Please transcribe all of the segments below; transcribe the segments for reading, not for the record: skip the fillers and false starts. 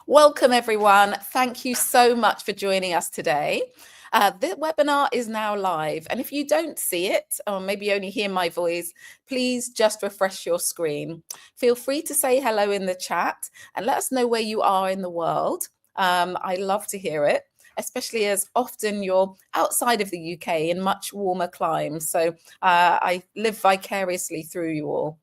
Welcome, everyone. Thank you so much for joining us today. The webinar is now live, and if you don't see it, or maybe only hear my voice, please just refresh your screen. Feel free to say hello in the chat and let us know where you are in the world. I love to hear it, especially as often you're outside of the UK in much warmer climes. So I live vicariously through you all.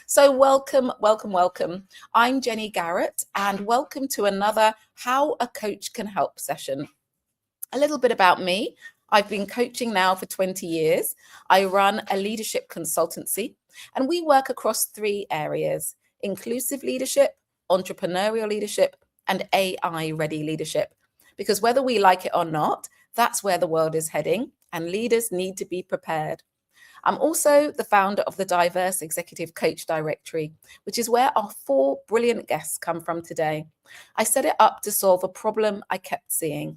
So welcome, welcome, welcome. I'm Jenny Garrett, and welcome to another How a Coach Can Help session. A little bit about me. I've been coaching now for 20 years. I run a leadership consultancy, and we work across 3 areas: inclusive leadership, entrepreneurial leadership, and AI-ready leadership. Because whether we like it or not, that's where the world is heading, and leaders need to be prepared. I'm also the founder of the Diverse Executive Coach Directory, which is where our 4 brilliant guests come from today. I set it up to solve a problem I kept seeing.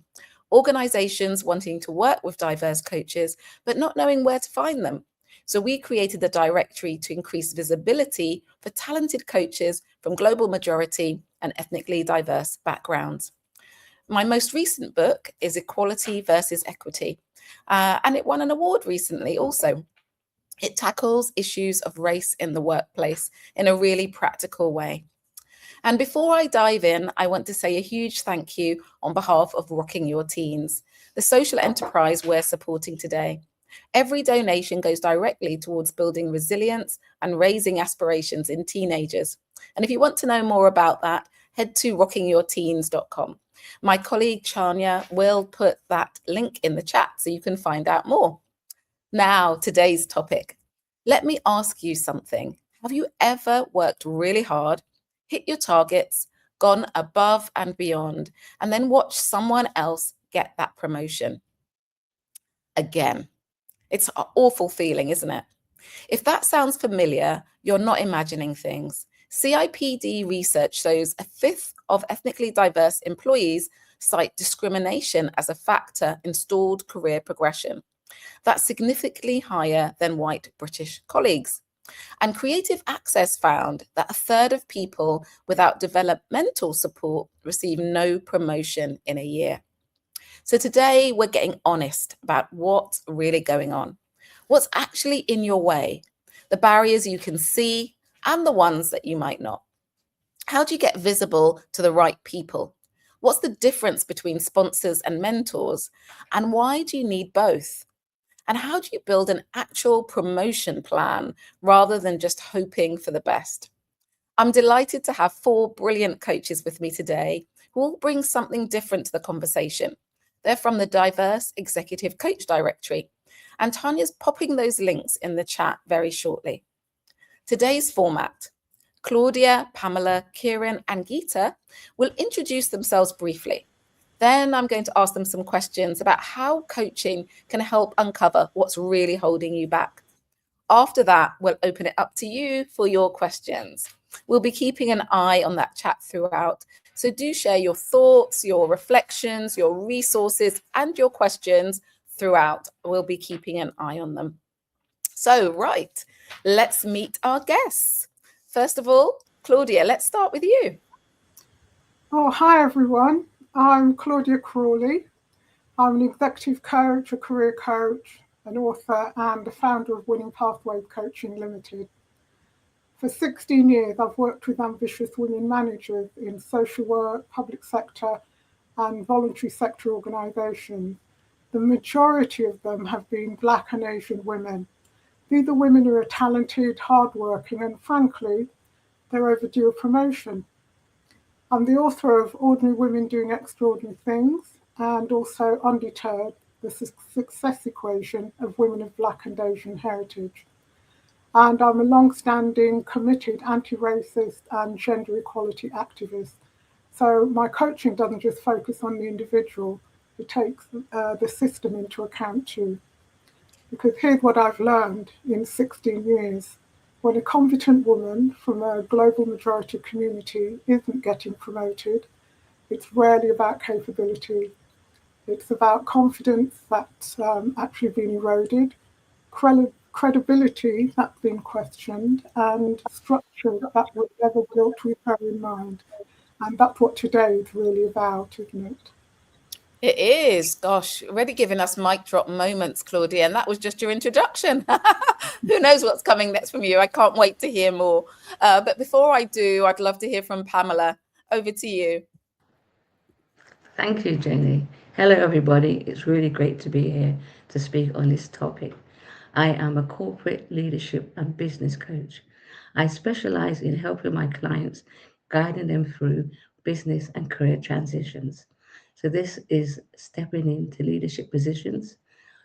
Organizations wanting to work with diverse coaches, but not knowing where to find them. So we created the directory to increase visibility for talented coaches from global majority and ethnically diverse backgrounds. My most recent book is Equality versus Equity, and it won an award recently also. It tackles issues of race in the workplace in a really practical way. And before I dive in, I want to say a huge thank you on behalf of Rocking Your Teens, the social enterprise we're supporting today. Every donation goes directly towards building resilience and raising aspirations in teenagers. And if you want to know more about that, head to rockingyourteens.com. My colleague Chania will put that link in the chat so you can find out more. Now, today's topic. Let me ask you something. Have you ever worked really hard, hit your targets, gone above and beyond, and then watched someone else get that promotion? Again, it's an awful feeling, isn't it? If that sounds familiar, you're not imagining things. CIPD research shows 1/5 of ethnically diverse employees cite discrimination as a factor in stalled career progression. That's significantly higher than white British colleagues. And Creative Access found that 1/3 of people without developmental support receive no promotion in a year. So today we're getting honest about what's really going on, what's actually in your way, the barriers you can see and the ones that you might not. How do you get visible to the right people? What's the difference between sponsors and mentors? And why do you need both? And how do you build an actual promotion plan rather than just hoping for the best? I'm delighted to have 4 brilliant coaches with me today who will bring something different to the conversation. They're from the Diverse Executive Coach Directory, and Tanya's popping those links in the chat very shortly. Today's format: Claudia, Pamela, Kieran, and Geeta will introduce themselves briefly. Then I'm going to ask them some questions about how coaching can help uncover what's really holding you back. After that, we'll open it up to you for your questions. We'll be keeping an eye on that chat throughout. So do share your thoughts, your reflections, your resources, and your questions throughout. We'll be keeping an eye on them. So, right, let's meet our guests. First of all, Claudia, let's start with you. Oh, hi, everyone. I'm Claudia Crawley. I'm an executive coach, a career coach, an author, and the founder of Winning Pathways Coaching Limited. For 16 years, I've worked with ambitious women managers in social work, public sector, and voluntary sector organisations. The majority of them have been Black and Asian women. These are women who are talented, hardworking, and frankly, they're overdue a promotion. I'm the author of Ordinary Women Doing Extraordinary Things and also Undeterred, the Success Equation of Women of Black and Asian Heritage. And I'm a long-standing, committed anti-racist and gender equality activist. So my coaching doesn't just focus on the individual, it takes the system into account too. Because here's what I've learned in 16 years. When a competent woman from a global majority community isn't getting promoted, it's rarely about capability. It's about confidence that's actually been eroded, credibility that's been questioned, and structure that was never built with her in mind. And that's what today is really about, isn't it? It is. Gosh, already giving us mic drop moments, Claudia, and that was just your introduction. Who knows what's coming next from you? I can't wait to hear more. But before I do, I'd love to hear from Pamela. Over to you. Thank you, Jenny. Hello, everybody. It's really great to be here to speak on this topic. I am a corporate leadership and business coach. I specialize in helping my clients, guiding them through business and career transitions. So, this is stepping into leadership positions,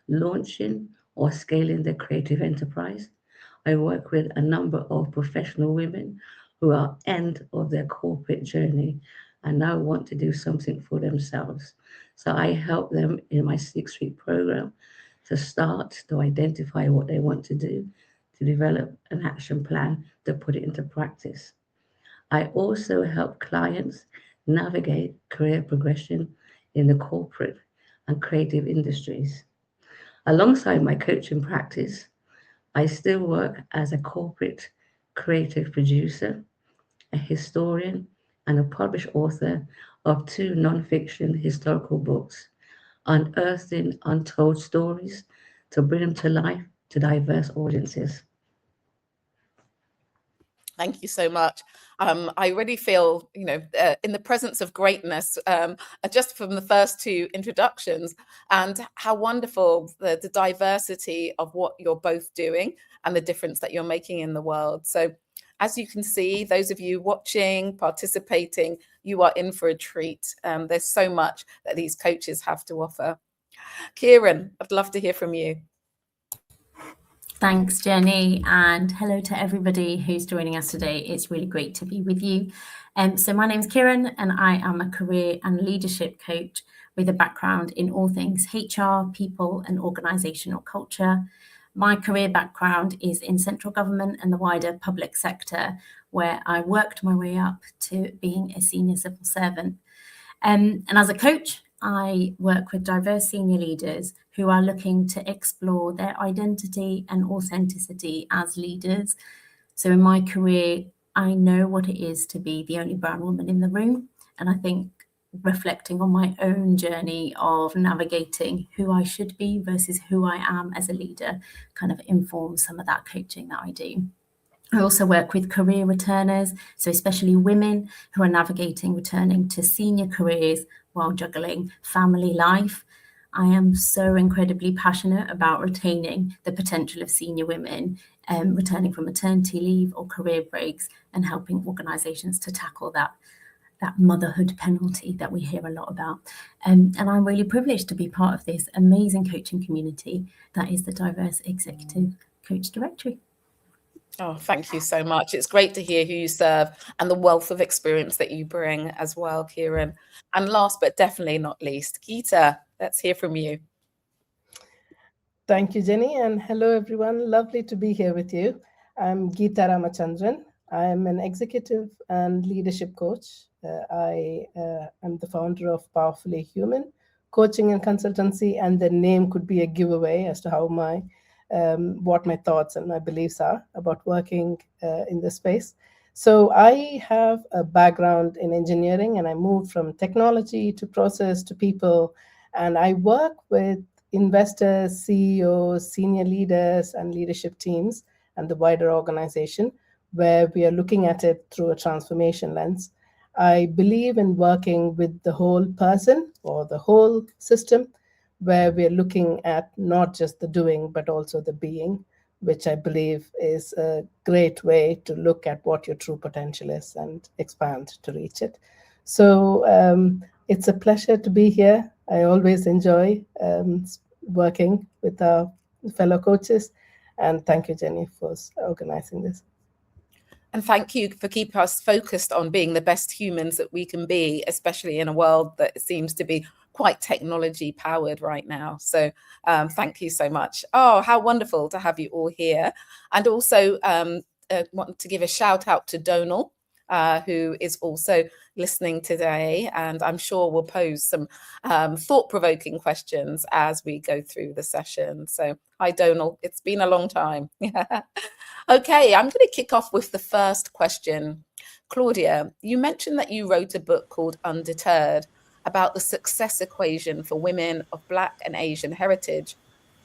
launching or scaling their creative enterprise. I work with a number of professional women who are end of their corporate journey and now want to do something for themselves. So I help them in my 6-week program to start to identify what they want to do, to develop an action plan to put it into practice. I also help clients navigate career progression in the corporate and creative industries. Alongside my coaching practice, I still work as a corporate creative producer, a historian, and a published author of 2 nonfiction historical books, unearthing untold stories to bring them to life to diverse audiences. Thank you so much. I really feel, in the presence of greatness, just from the first 2 introductions, and how wonderful the diversity of what you're both doing and the difference that you're making in the world. So as you can see, those of you watching, participating, you are in for a treat. There's so much that these coaches have to offer. Kieran, I'd love to hear from you. Thanks, Jenny, and hello to everybody who's joining us today. It's really great to be with you. So my name's Kieran, and I am a career and leadership coach with a background in all things HR, people, and organisational culture. My career background is in central government and the wider public sector, where I worked my way up to being a senior civil servant. And as a coach, I work with diverse senior leaders who are looking to explore their identity and authenticity as leaders. So in my career, I know what it is to be the only brown woman in the room. And I think reflecting on my own journey of navigating who I should be versus who I am as a leader kind of informs some of that coaching that I do. I also work with career returners, so especially women who are navigating returning to senior careers while juggling family life. I am so incredibly passionate about retaining the potential of senior women returning from maternity leave or career breaks and helping organisations to tackle that motherhood penalty that we hear a lot about. And I'm really privileged to be part of this amazing coaching community that is the Diverse Executive Coach Directory. Oh, thank you so much. It's great to hear who you serve and the wealth of experience that you bring as well, Kieran. And last but definitely not least, Geeta, let's hear from you. Thank you, Jenny, and hello, everyone. Lovely to be here with you. I'm Geeta Ramachandran. I'm an executive and leadership coach. I am the founder of Powerfully Human Coaching and Consultancy, and the name could be a giveaway as to how what my thoughts and my beliefs are about working in this space. So I have a background in engineering, and I moved from technology to process to people, and I work with investors, CEOs, senior leaders, and leadership teams, and the wider organization, where we are looking at it through a transformation lens. I believe in working with the whole person or the whole system, where we're looking at not just the doing, but also the being, which I believe is a great way to look at what your true potential is and expand to reach it. So it's a pleasure to be here. I always enjoy working with our fellow coaches. And thank you, Jenny, for organizing this. And thank you for keeping us focused on being the best humans that we can be, especially in a world that seems to be quite technology powered right now. So thank you so much. Oh, how wonderful to have you all here. And also want to give a shout out to Donal, who is also listening today, and I'm sure will pose some thought-provoking questions as we go through the session. So hi, Donal. It's been a long time. Okay, I'm going to kick off with the first question. Claudia, you mentioned that you wrote a book called Undeterred about the success equation for women of Black and Asian heritage.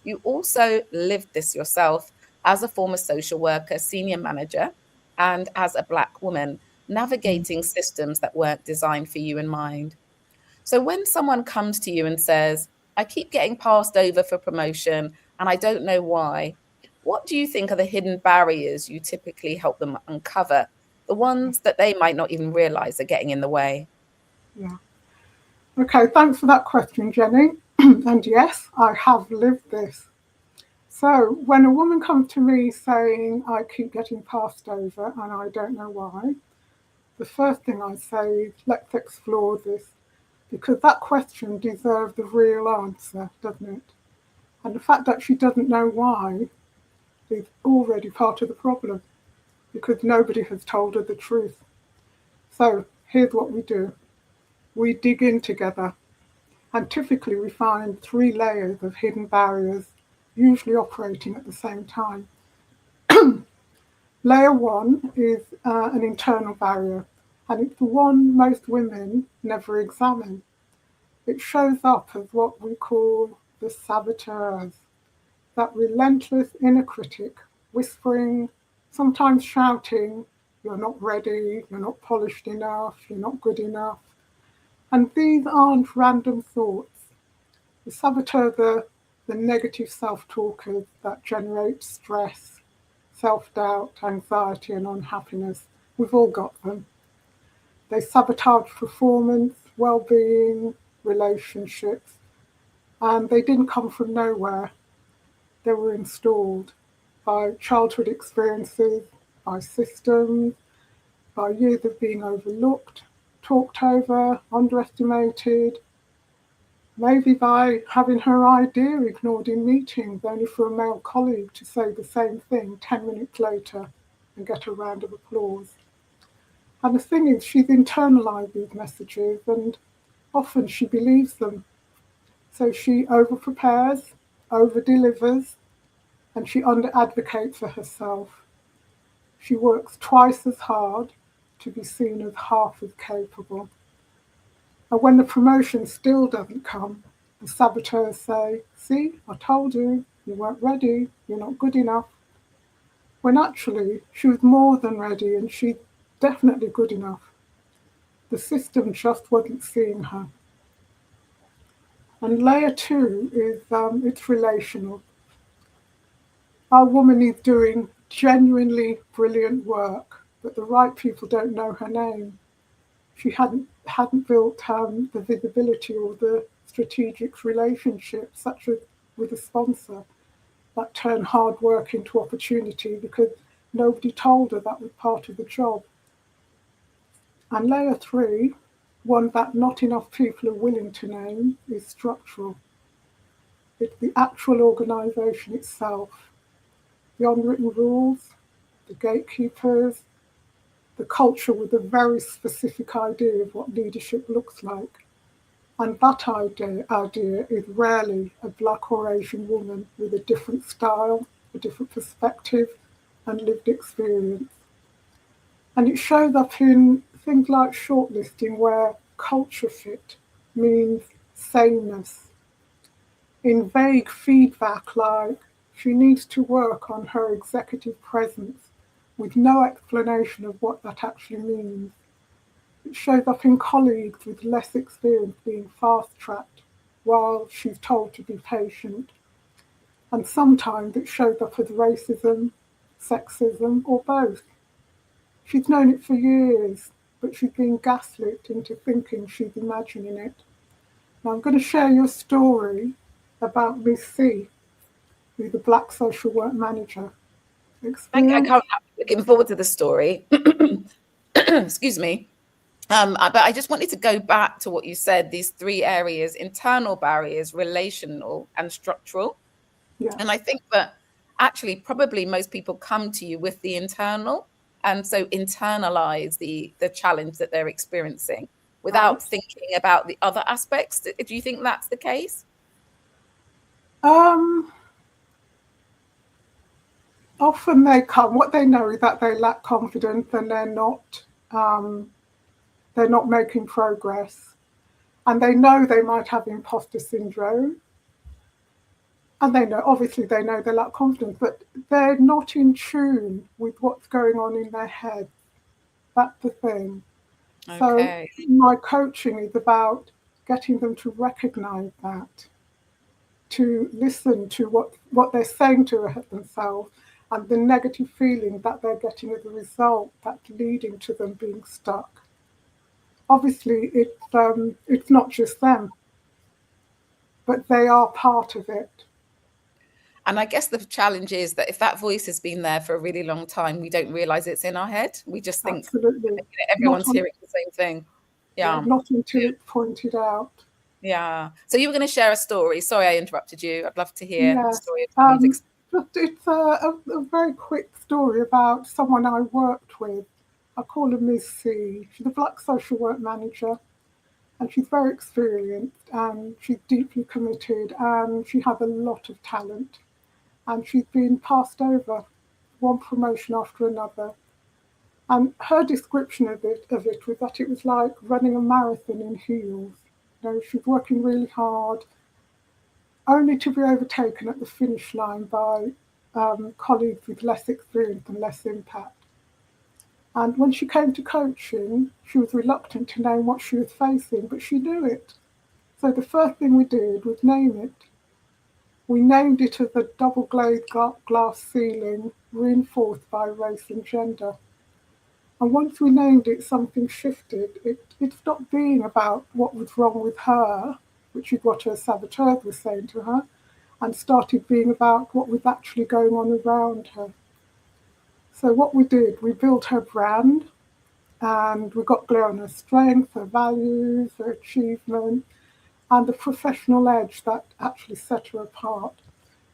You also lived this yourself as a former social worker, senior manager, and as a Black woman, navigating systems that weren't designed for you in mind. So when someone comes to you and says, I keep getting passed over for promotion and I don't know why, what do you think are the hidden barriers you typically help them uncover? The ones that they might not even realize are getting in the way? Yeah. Okay, thanks for that question, Jenny. And yes, I have lived this. So when a woman comes to me saying, I keep getting passed over and I don't know why, the first thing I say is, let's explore this, because that question deserves the real answer, doesn't it? And the fact that she doesn't know why is already part of the problem, because nobody has told her the truth. So here's what we do. We dig in together, and typically we find 3 layers of hidden barriers, usually operating at the same time. Layer 1 is an internal barrier, and it's the one most women never examine. It shows up as what we call the saboteurs, that relentless inner critic, whispering, sometimes shouting, you're not ready, you're not polished enough, you're not good enough. And these aren't random thoughts. The saboteurs are the negative self-talkers that generate stress, self-doubt, anxiety, and unhappiness. We've all got them. They sabotage performance, well-being, relationships, and they didn't come from nowhere. They were installed by childhood experiences, by systems, by years of being overlooked, talked over, underestimated, maybe by having her idea ignored in meetings only for a male colleague to say the same thing 10 minutes later and get a round of applause. And the thing is, she's internalized these messages and often she believes them. So she over-prepares, over-delivers, and she under-advocates for herself. She works twice as hard to be seen as half as capable. And when the promotion still doesn't come, the saboteurs say, see, I told you, you weren't ready, you're not good enough. When actually, she was more than ready and she's definitely good enough. The system just wasn't seeing her. And layer 2 is it's relational. Our woman is doing genuinely brilliant work, but the right people don't know her name. She hadn't built the visibility or the strategic relationships, such as with a sponsor, that turn hard work into opportunity because nobody told her that was part of the job. And layer 3, one that not enough people are willing to name, is structural. It's the actual organisation itself, the unwritten rules, the gatekeepers, the culture with a very specific idea of what leadership looks like. And that idea is rarely a Black or Asian woman with a different style, a different perspective, and lived experience. And it shows up in things like shortlisting, where culture fit means sameness. In vague feedback like, she needs to work on her executive presence, with no explanation of what that actually means. It shows up in colleagues with less experience being fast-tracked while she's told to be patient. And sometimes it shows up as racism, sexism, or both. She's known it for years, but she's been gaslit into thinking she's imagining it. Now I'm going to share your story about Miss C, who's a Black social work manager. I'm looking forward to the story. Excuse me. But I just wanted to go back to what you said, these 3 areas: internal barriers, relational, and structural. Yeah. And I think that actually probably most people come to you with the internal, and so internalize the challenge that they're experiencing without thinking about the other aspects. Do you think that's the case? Often they come, what they know is that they lack confidence and they're not they're not making progress, and they know they might have imposter syndrome, and they know, obviously they know they lack confidence, but they're not in tune with what's going on in their head. That's the thing. Okay. So my coaching is about getting them to recognize that, to listen to what they're saying to themselves, and the negative feeling that they're getting as a result that's leading to them being stuck. Obviously, it's not just them, but they are part of it. And I guess the challenge is that if that voice has been there for a really long time, we don't realize it's in our head. We just think everyone's hearing the same thing. Yeah. Not until it's pointed out. Yeah. So you were going to share a story. Sorry, I interrupted you. I'd love to hear the story of someone's it's a very quick story about someone I worked with. I call her Ms. C. She's a Black social work manager, and she's very experienced, and she's deeply committed, and she has a lot of talent. And she's been passed over, one promotion after another. And her description of it was that it was like running a marathon in heels. She's working really hard, only to be overtaken at the finish line by colleagues with less experience and less impact. And when she came to coaching, she was reluctant to name what she was facing, but she knew it. So the first thing we did was name it. We named it as a double glazed glass ceiling reinforced by race and gender. And once we named it, something shifted. It stopped being about what was wrong with her, which is what her saboteurs were saying to her, and started being about what was actually going on around her. So what we did, we built her brand, and we got clear on her strengths, her values, her achievement, and the professional edge that actually set her apart.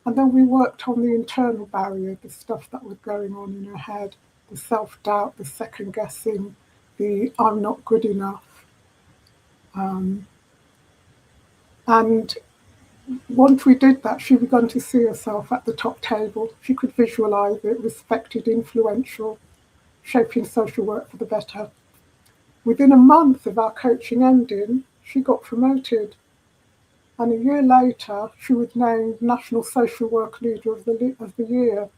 And then we worked on the internal barrier, the stuff that was going on in her head, the self-doubt, the second-guessing, the I'm not good enough. And once we did that, she began to see herself at the top table. She could visualize it, respected, influential, shaping social work for the better. Within a month of our coaching ending, she got promoted. And a year later, she was named National Social Work Leader of the Year.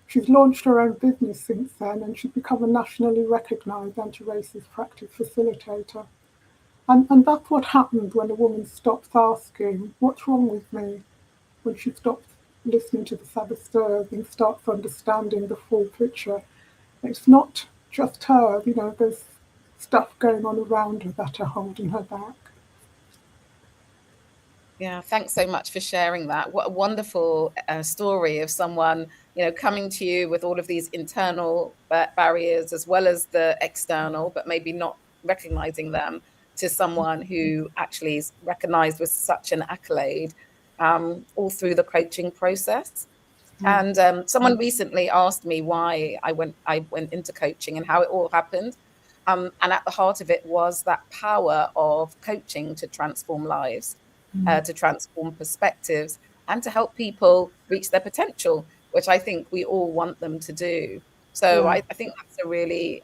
She's launched her own business since then, and she's become a nationally recognised anti-racist practice facilitator. And that's what happens when a woman stops asking, what's wrong with me? When she stops listening to the saboteurs and starts understanding the full picture. It's not just her, there's stuff going on around her that are holding her back. Yeah, thanks so much for sharing that. What a wonderful story of someone, coming to you with all of these internal barriers as well as the external, but maybe not recognizing them, to someone who actually is recognized with such an accolade all through the coaching process. And someone recently asked me why I went into coaching and how it all happened. And at the heart of it was that power of coaching to transform lives. To transform perspectives and to help people reach their potential, which I think we all want them to do. So I think that's a really,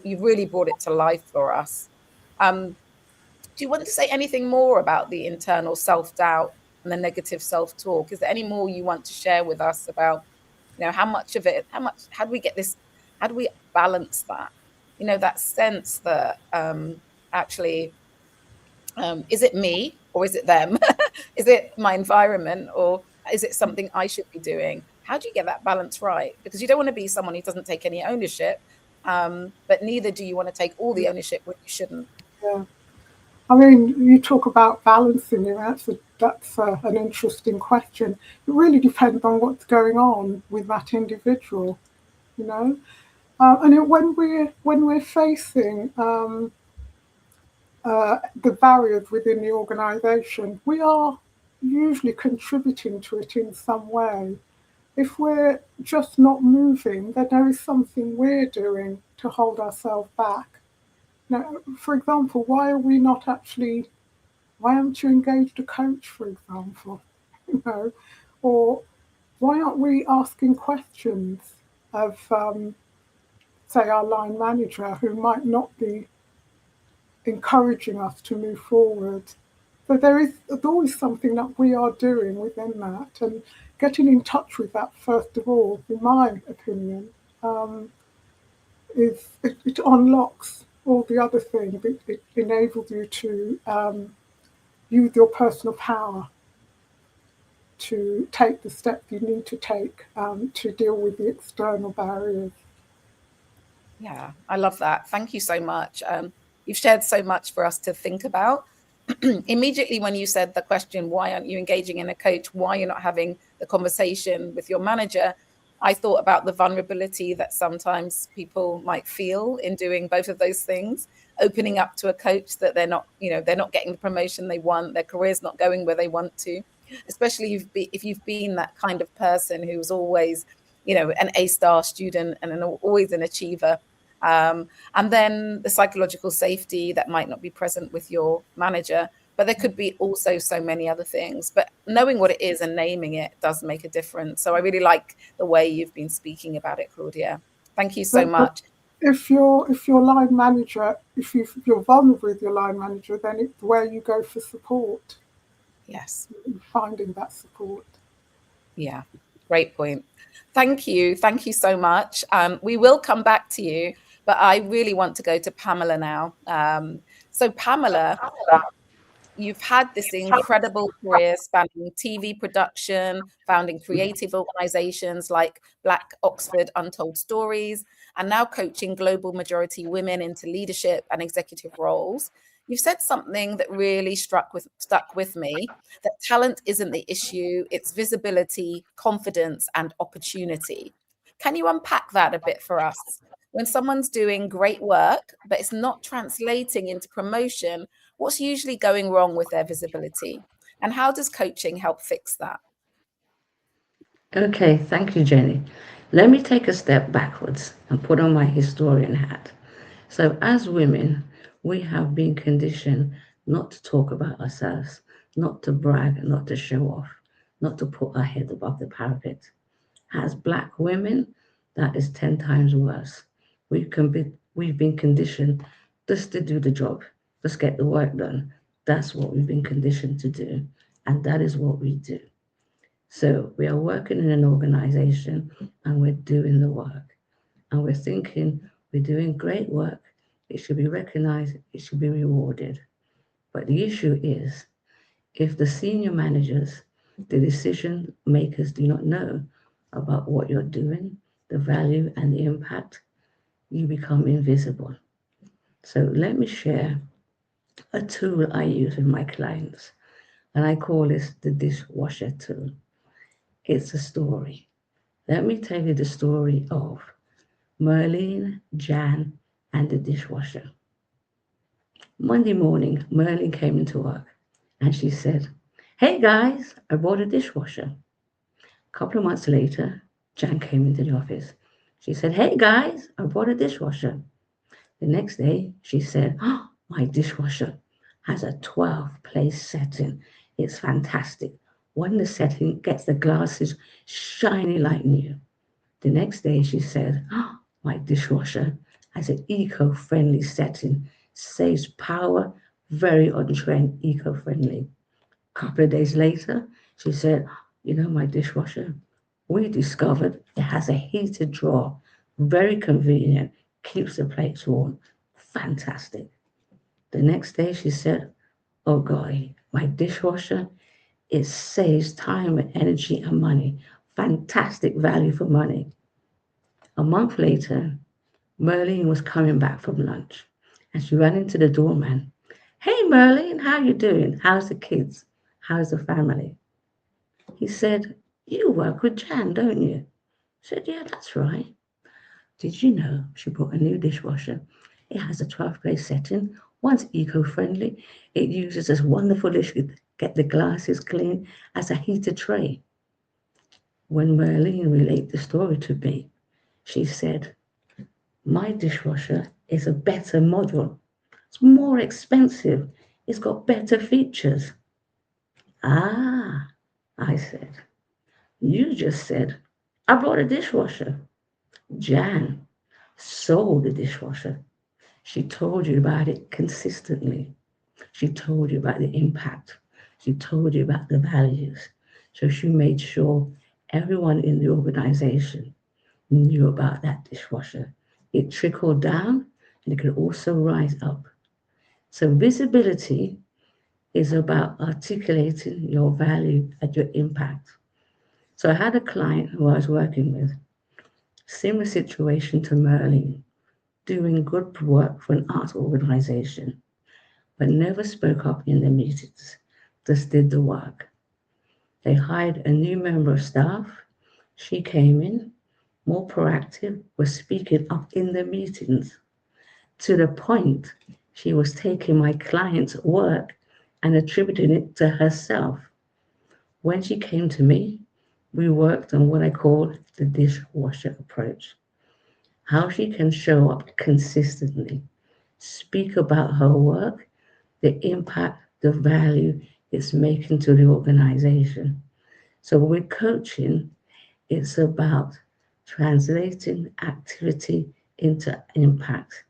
you've really brought it to life for us. Do you want to say anything more about the internal self-doubt and the negative self-talk? Is there any more you want to share with us about, how do we get this, how do we balance that? That sense that actually, is it me or is it them? Is it my environment or is it something I should be doing? How do you get that balance right? Because you don't want to be someone who doesn't take any ownership, but neither do you want to take all the ownership when you shouldn't. Yeah. I mean, you talk about balancing it. That's an interesting question. It really depends on what's going on with that individual, And when we're facing the barriers within the organisation, we are usually contributing to it in some way. If we're just not moving, then there is something we're doing to hold ourselves back. Now, for example, why aren't you engaged a coach, for example? Or why aren't we asking questions of say, our line manager, who might not be encouraging us to move forward. So there's always something that we are doing within that, and getting in touch with that, first of all, in my opinion, it unlocks all the other things. It enables you to use your personal power to take the steps you need to take to deal with the external barriers. Yeah, I love that. Thank you so much. You've shared so much for us to think about. Immediately when you said the question, why aren't you engaging in a coach? Why you're not having the conversation with your manager? I thought about the vulnerability that sometimes people might feel in doing both of those things, opening up to a coach that they're not getting the promotion they want, their career's not going where they want to, especially if you've been that kind of person who's always, an A-star student and always an achiever. And then the psychological safety that might not be present with your manager, but there could be also so many other things. But knowing what it is and naming it does make a difference. So I really like the way you've been speaking about it, Claudia. Thank you so much. If your line manager, if you're vulnerable with your line manager, then it's where you go for support. Yes. Finding that support. Yeah, great point. Thank you. Thank you so much. We will come back to you, but I really want to go to Pamela now. So Pamela, you've had this incredible career spanning TV production, founding creative organizations like Black Oxford Untold Stories, and now coaching global majority women into leadership and executive roles. You've said something that really stuck with me, that talent isn't the issue, it's visibility, confidence, and opportunity. Can you unpack that a bit for us? When someone's doing great work, but it's not translating into promotion, what's usually going wrong with their visibility? And how does coaching help fix that? Okay, thank you, Jenny. Let me take a step backwards and put on my historian hat. So, as women, we have been conditioned not to talk about ourselves, not to brag, not to show off, not to put our head above the parapet. As Black women, that is 10 times worse. We've been conditioned just to do the job, just get the work done. That's what we've been conditioned to do, and that is what we do. So we are working in an organization and we're doing the work, and we're thinking we're doing great work. It should be recognized, it should be rewarded. But the issue is, if the senior managers, the decision makers do not know about what you're doing, the value and the impact, you become invisible. So let me share a tool I use with my clients, and I call this the dishwasher tool. It's a story. Let me tell you the story of Merlene, Jan, and the dishwasher. Monday morning, Merlene came into work and she said, "Hey guys, I bought a dishwasher." A couple of months later, Jan came into the office. She said, "Hey guys, I bought a dishwasher." The next day, she said, "Oh, my dishwasher has a 12-place setting. It's fantastic. When the setting gets the glasses shiny like new." The next day, she said, "Oh, my dishwasher has an eco-friendly setting, saves power, very on-trend, eco-friendly." A couple of days later, she said, "My dishwasher, we discovered it has a heated drawer, very convenient, keeps the plates warm, fantastic." The next day she said, "Oh golly, my dishwasher, it saves time and energy and money, fantastic value for money." A month later, Merlene was coming back from lunch and she ran into the doorman. "Hey Merlene, how you doing? How's the kids? How's the family?" He said, "You work with Jan, don't you?" She said, "Yeah, that's right." "Did you know she bought a new dishwasher? It has a 12-place setting. One's eco-friendly. It uses this wonderful liquid to get the glasses clean as a heated tray." When Merlene relayed the story to me, she said, "My dishwasher is a better model. It's more expensive. It's got better features." "Ah," I said, "you just said, I bought a dishwasher." Jan, sold the dishwasher. She told you about it consistently. She told you about the impact. She told you about the values. So she made sure everyone in the organization knew about that dishwasher. It trickled down and it could also rise up. So visibility is about articulating your value and your impact. So I had a client who I was working with, similar situation to Merlin, doing good work for an art organization, but never spoke up in the meetings, just did the work. They hired a new member of staff. She came in, more proactive, was speaking up in the meetings, to the point she was taking my client's work and attributing it to herself. When she came to me, we worked on what I call the dishwasher approach. How she can show up consistently, speak about her work, the impact, the value it's making to the organization. So with coaching, it's about translating activity into impact.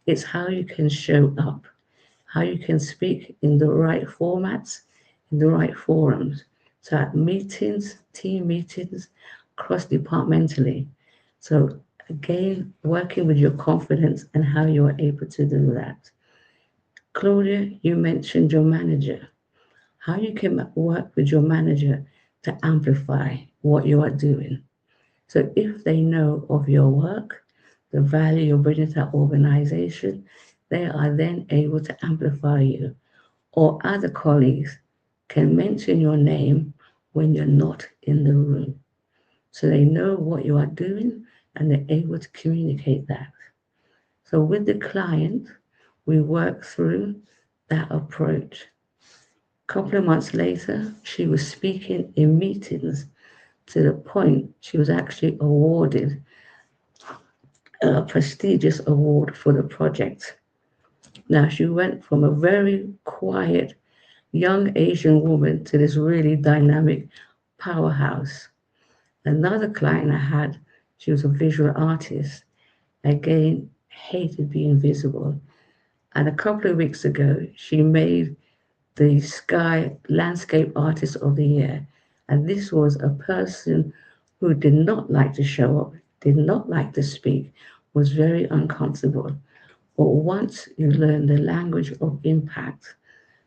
It's how you can show up, how you can speak in the right formats, in the right forums. So at meetings, team meetings, cross-departmentally. So again, working with your confidence and how you are able to do that. Claudia, you mentioned your manager. How you can work with your manager to amplify what you are doing. So if they know of your work, the value you're bringing to that organization, they are then able to amplify you. Or other colleagues can mention your name when you're not in the room. So they know what you are doing and they're able to communicate that. So with the client, we work through that approach. A couple of months later, she was speaking in meetings to the point she was actually awarded a prestigious award for the project. Now, she went from a very quiet young Asian woman to this really dynamic powerhouse. Another client I had, she was a visual artist, again, hated being visible. And a couple of weeks ago, she made the Sky Landscape Artist of the Year. And this was a person who did not like to show up, did not like to speak, was very uncomfortable. But once you learn the language of impact,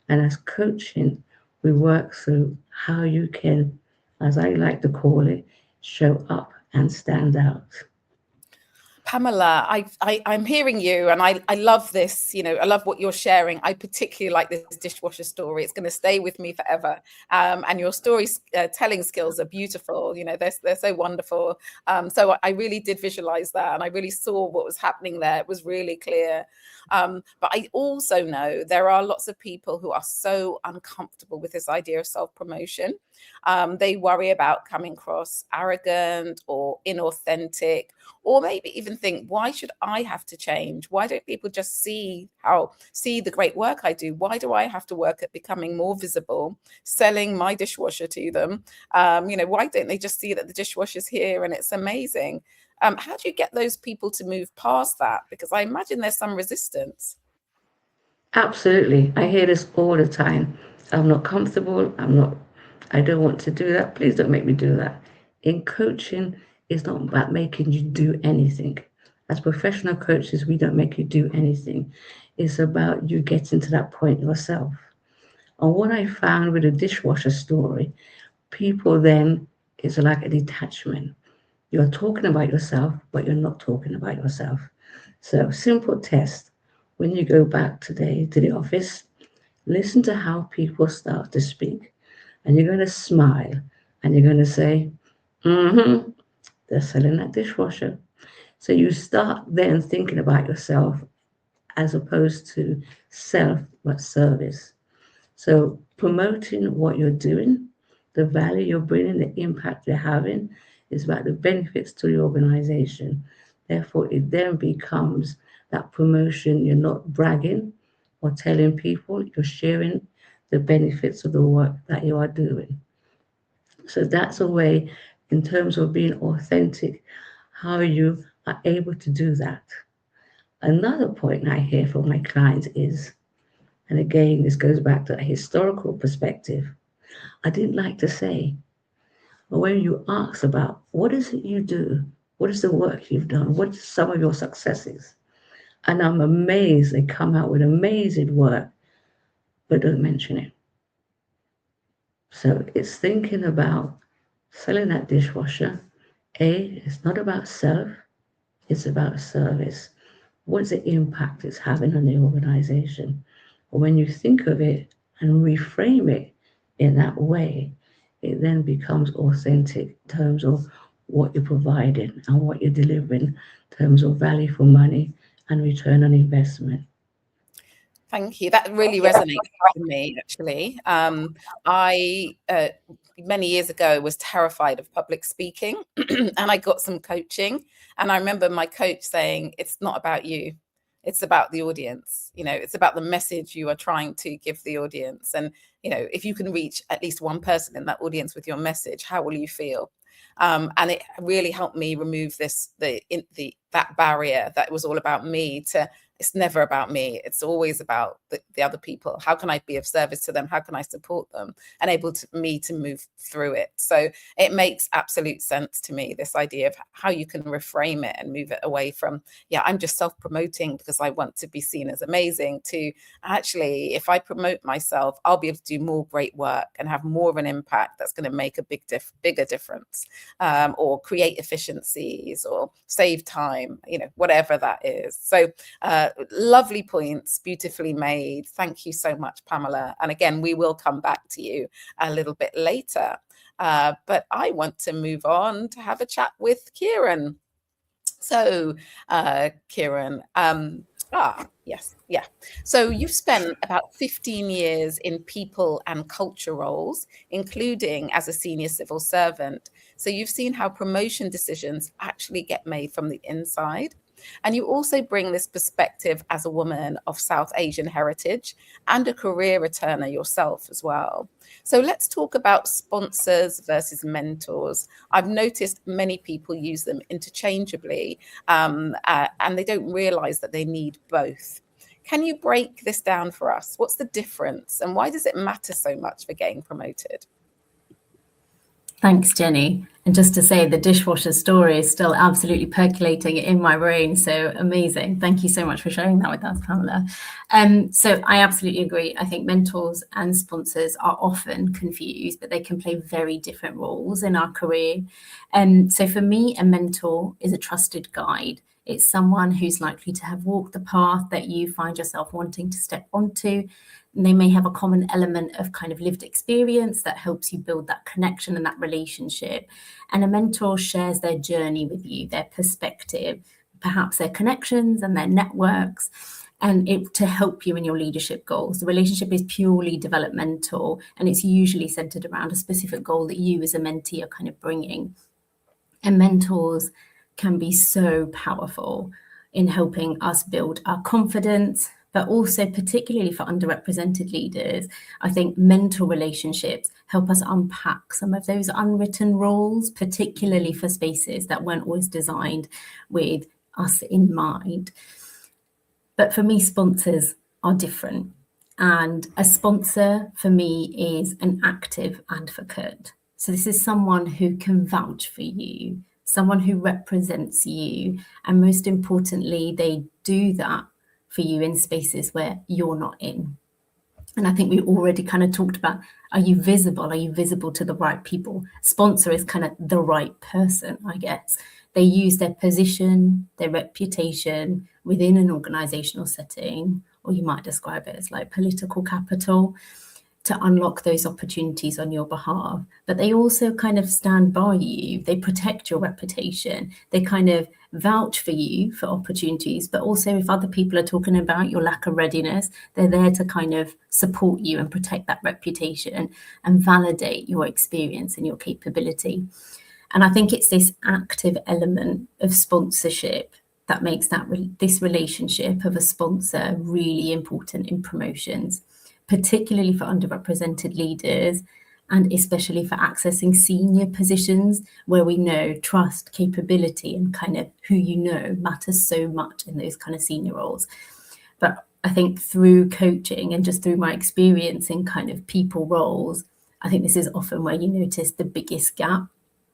and as coaching, we work through how you can, as I like to call it, show up and stand out. Pamela, I'm hearing you, and I love this. I love what you're sharing. I particularly like this dishwasher story. It's going to stay with me forever. And your story telling skills are beautiful. They're so wonderful. So I really did visualize that, and I really saw what was happening there. It was really clear. But I also know there are lots of people who are so uncomfortable with this idea of self-promotion. They worry about coming across arrogant or inauthentic, or maybe even think, why should I have to change? Why don't people just see the great work I do? Why do I have to work at becoming more visible, selling my dishwasher to them? Why don't they just see that the dishwasher's here and it's amazing? How do you get those people to move past that? Because I imagine there's some resistance. Absolutely. I hear this all the time. I'm not comfortable. I don't want to do that. Please don't make me do that. In coaching, it's not about making you do anything. As professional coaches, we don't make you do anything. It's about you getting to that point yourself. And what I found with the dishwasher story, people then, it's like a detachment. You're talking about yourself, but you're not talking about yourself. So simple test. When you go back today to the office, listen to how people start to speak. And you're going to smile and you're going to say, they're selling that dishwasher. So you start then thinking about yourself as opposed to self, but service. So promoting what you're doing, the value you're bringing, the impact you're having is about the benefits to the organization. Therefore, it then becomes that promotion. You're not bragging or telling people, you're sharing the benefits of the work that you are doing. So that's a way, in terms of being authentic, how you are able to do that. Another point I hear from my clients is, and again, this goes back to a historical perspective, I didn't like to say, but when you ask about what is it you do, what is the work you've done, what are some of your successes? And I'm amazed they come out with amazing work, but don't mention it. So it's thinking about selling that dishwasher. It's not about self, it's about service. What's the impact it's having on the organization? When you think of it and reframe it in that way, it then becomes authentic in terms of what you're providing and what you're delivering in terms of value for money and return on investment. Thank you. That really resonates with me, actually. I, many years ago, was terrified of public speaking, and I got some coaching. And I remember my coach saying, it's not about you. It's about the audience. You know, it's about the message you are trying to give the audience. And, you know, if you can reach at least one person in that audience with your message, how will you feel? And it really helped me remove that barrier that was all about me to, it's never about me. It's always about the other people. How can I be of service to them? How can I support them? And me to move through it. So it makes absolute sense to me, this idea of how you can reframe it and move it away from, yeah, I'm just self-promoting because I want to be seen as amazing, to actually, if I promote myself, I'll be able to do more great work and have more of an impact that's going to make a bigger difference, or create efficiencies or save time, you know, whatever that is. So lovely points, beautifully made. Thank you so much, Pamela. And again, we will come back to you a little bit later. But I want to move on to have a chat with Kieran. So, Kieran, yes, yeah. So you've spent about 15 years in people and culture roles, including as a senior civil servant. So you've seen how promotion decisions actually get made from the inside. And you also bring this perspective as a woman of South Asian heritage and a career returner yourself as well. So let's talk about sponsors versus mentors. I've noticed many people use them interchangeably, and they don't realize that they need both. Can you break this down for us? What's the difference and why does it matter so much for getting promoted? Thanks, Jenny. And just to say, the dishwasher story is still absolutely percolating in my brain. So amazing. Thank you so much for sharing that with us, Pamela. So I absolutely agree. I think mentors and sponsors are often confused, but they can play very different roles in our career. So for me, a mentor is a trusted guide. It's someone who's likely to have walked the path that you find yourself wanting to step onto. And they may have a common element of kind of lived experience that helps you build that connection and that relationship. And a mentor shares their journey with you, their perspective, perhaps their connections and their networks, and to help you in your leadership goals. The relationship is purely developmental, and it's usually centered around a specific goal that you as a mentee are kind of bringing. And mentors can be so powerful in helping us build our confidence, but also particularly for underrepresented leaders. I think mentor relationships help us unpack some of those unwritten rules, particularly for spaces that weren't always designed with us in mind. But for me, sponsors are different. And a sponsor for me is an active advocate. So this is someone who can vouch for you, someone who represents you. And most importantly, they do that for you in spaces where you're not in. And I think we already kind of talked about, are you visible? Are you visible to the right people? Sponsor is kind of the right person, I guess. They use their position, their reputation within an organizational setting, or you might describe it as like political capital, to unlock those opportunities on your behalf. But they also kind of stand by you. They protect your reputation. They kind of vouch for you for opportunities, but also if other people are talking about your lack of readiness, they're there to kind of support you and protect that reputation and validate your experience and your capability. And I think it's this active element of sponsorship that makes this relationship of a sponsor really important in promotions, particularly for underrepresented leaders and especially for accessing senior positions where we know trust, capability, and kind of who you know matters so much in those kind of senior roles. But I think through coaching and just through my experience in kind of people roles, I think this is often where you notice the biggest gap.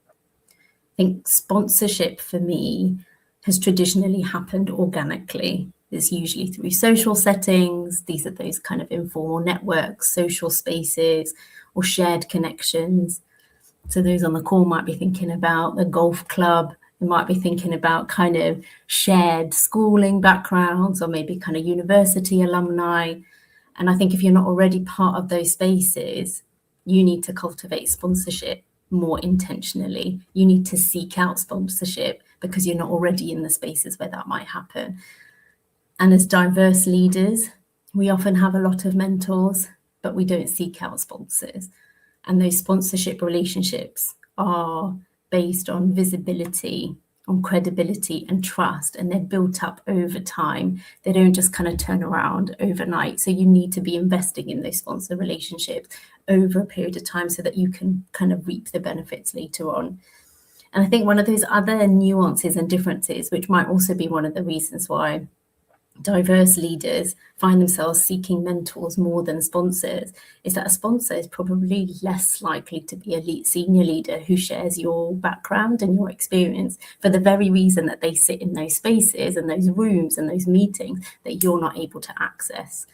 I think sponsorship for me has traditionally happened organically. It's usually through social settings. These are those kind of informal networks, social spaces, or shared connections. So those on the call might be thinking about the golf club. They might be thinking about kind of shared schooling backgrounds, or maybe kind of university alumni. And I think if you're not already part of those spaces, you need to cultivate sponsorship more intentionally. You need to seek out sponsorship because you're not already in the spaces where that might happen. And as diverse leaders, we often have a lot of mentors, but we don't seek out sponsors. And those sponsorship relationships are based on visibility, on credibility and trust, and they're built up over time. They don't just kind of turn around overnight. So you need to be investing in those sponsor relationships over a period of time so that you can kind of reap the benefits later on. And I think one of those other nuances and differences, which might also be one of the reasons why diverse leaders find themselves seeking mentors more than sponsors, is that a sponsor is probably less likely to be a senior leader who shares your background and your experience, for the very reason that they sit in those spaces and those rooms and those meetings that you're not able to access.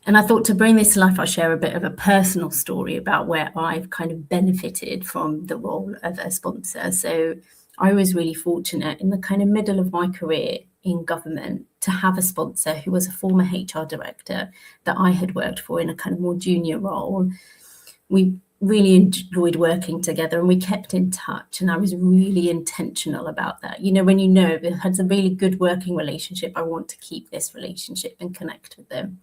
And I thought to bring this to life, I'll share a bit of a personal story about where I've kind of benefited from the role of a sponsor. So I was really fortunate in the kind of middle of my career in government to have a sponsor who was a former HR director that I had worked for in a kind of more junior role. We really enjoyed working together and we kept in touch, and I was really intentional about that. You know, when you know it has a really good working relationship, I want to keep this relationship and connect with them.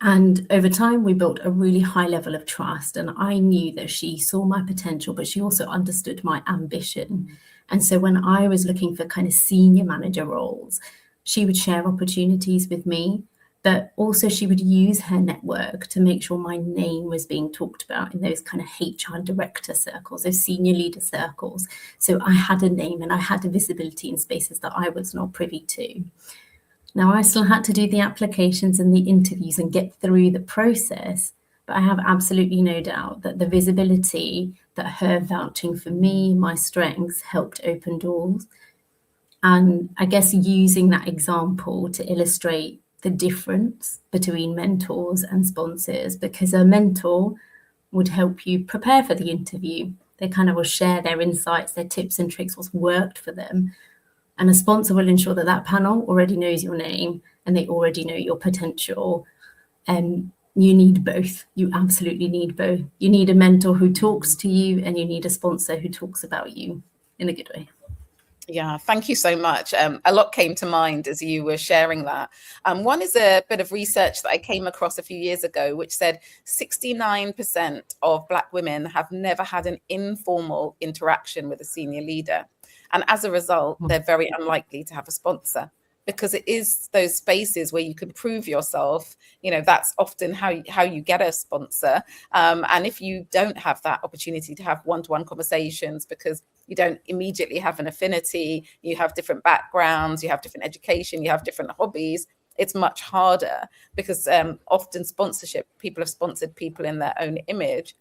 And over time, we built a really high level of trust, and I knew that she saw my potential, but she also understood my ambition. And so when I was looking for kind of senior manager roles, she would share opportunities with me, but also she would use her network to make sure my name was being talked about in those kind of HR director circles, those senior leader circles. So I had a name and I had a visibility in spaces that I was not privy to. Now, I still had to do the applications and the interviews and get through the process, but I have absolutely no doubt that the visibility that her vouching for me, my strengths, helped open doors. And I guess using that example to illustrate the difference between mentors and sponsors, because a mentor would help you prepare for the interview. They kind of will share their insights, their tips and tricks, what's worked for them. And a sponsor will ensure that that panel already knows your name and they already know your potential. And you need both. You absolutely need both. You need a mentor who talks to you, and you need a sponsor who talks about you in a good way. Yeah, thank you so much. A lot came to mind as you were sharing that. One is a bit of research that I came across a few years ago, which said 69% of Black women have never had an informal interaction with a senior leader. And as a result, they're very unlikely to have a sponsor, because it is those spaces where you can prove yourself. You know, that's often how you get a sponsor. And if you don't have that opportunity to have one-to-one conversations because you don't immediately have an affinity, you have different backgrounds, you have different education, you have different hobbies, it's much harder, because often sponsorship, people have sponsored people in their own image.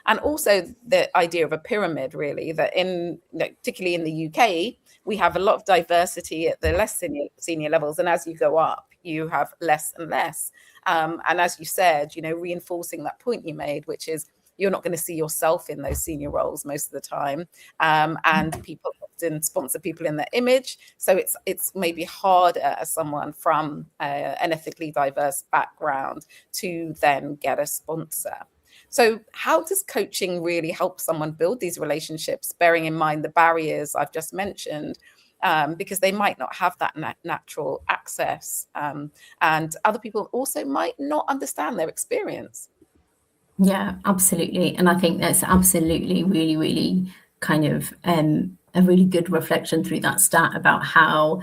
And also the idea of a pyramid, really, that particularly in the UK, we have a lot of diversity at the less senior levels. And as you go up, you have less and less. And as you said, you know, reinforcing that point you made, which is you're not going to see yourself in those senior roles most of the time. And people often sponsor people in their image. So it's maybe harder as someone from an ethnically diverse background to then get a sponsor. So how does coaching really help someone build these relationships, bearing in mind the barriers I've just mentioned, because they might not have that natural access, and other people also might not understand their experience? Yeah, absolutely. And I think that's absolutely really, really kind of a really good reflection through that stat about how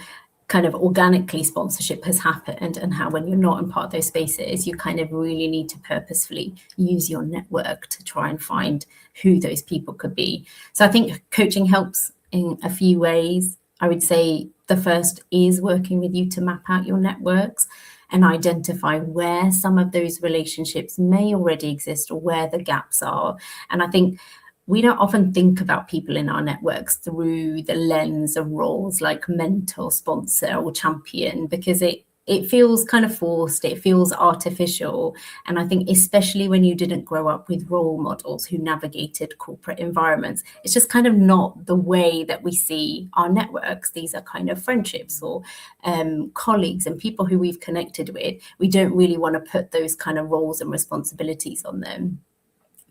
kind of organically sponsorship has happened, and how when you're not in part of those spaces, you kind of really need to purposefully use your network to try and find who those people could be. So I think coaching helps in a few ways. I would say the first is working with you to map out your networks and identify where some of those relationships may already exist or where the gaps are. And I think we don't often think about people in our networks through the lens of roles like mentor, sponsor, or champion, because it feels kind of forced, it feels artificial. And I think especially when you didn't grow up with role models who navigated corporate environments, it's just kind of not the way that we see our networks. These are kind of friendships or colleagues and people who we've connected with. We don't really want to put those kind of roles and responsibilities on them.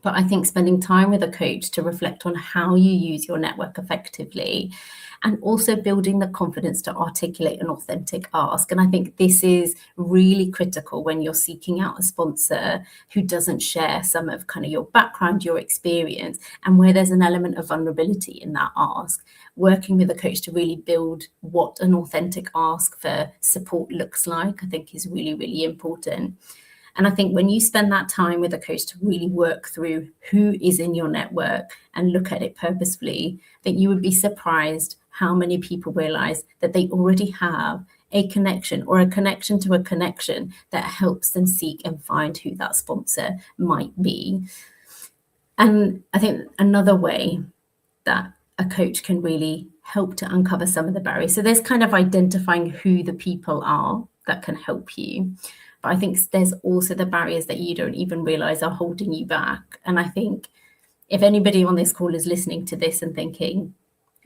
But I think spending time with a coach to reflect on how you use your network effectively, and also building the confidence to articulate an authentic ask. And I think this is really critical when you're seeking out a sponsor who doesn't share some of kind of your background, your experience, and where there's an element of vulnerability in that ask. Working with a coach to really build what an authentic ask for support looks like, I think is really, really important. And I think when you spend that time with a coach to really work through who is in your network and look at it purposefully, I think you would be surprised how many people realize that they already have a connection or a connection to a connection that helps them seek and find who that sponsor might be. And I think another way that a coach can really help to uncover some of the barriers. So there's kind of identifying who the people are that can help you. But I think there's also the barriers that you don't even realize are holding you back. And I think if anybody on this call is listening to this and thinking,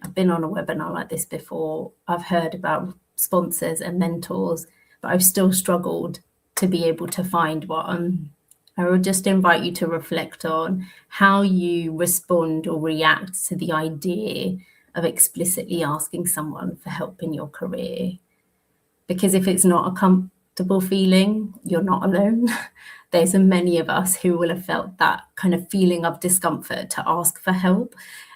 I've been on a webinar like this before, I've heard about sponsors and mentors, but I've still struggled to be able to find one, I would just invite you to reflect on how you respond or react to the idea of explicitly asking someone for help in your career. Because if it's not a comfortable feeling, you're not alone. There's many of us who will have felt that kind of feeling of discomfort to ask for help.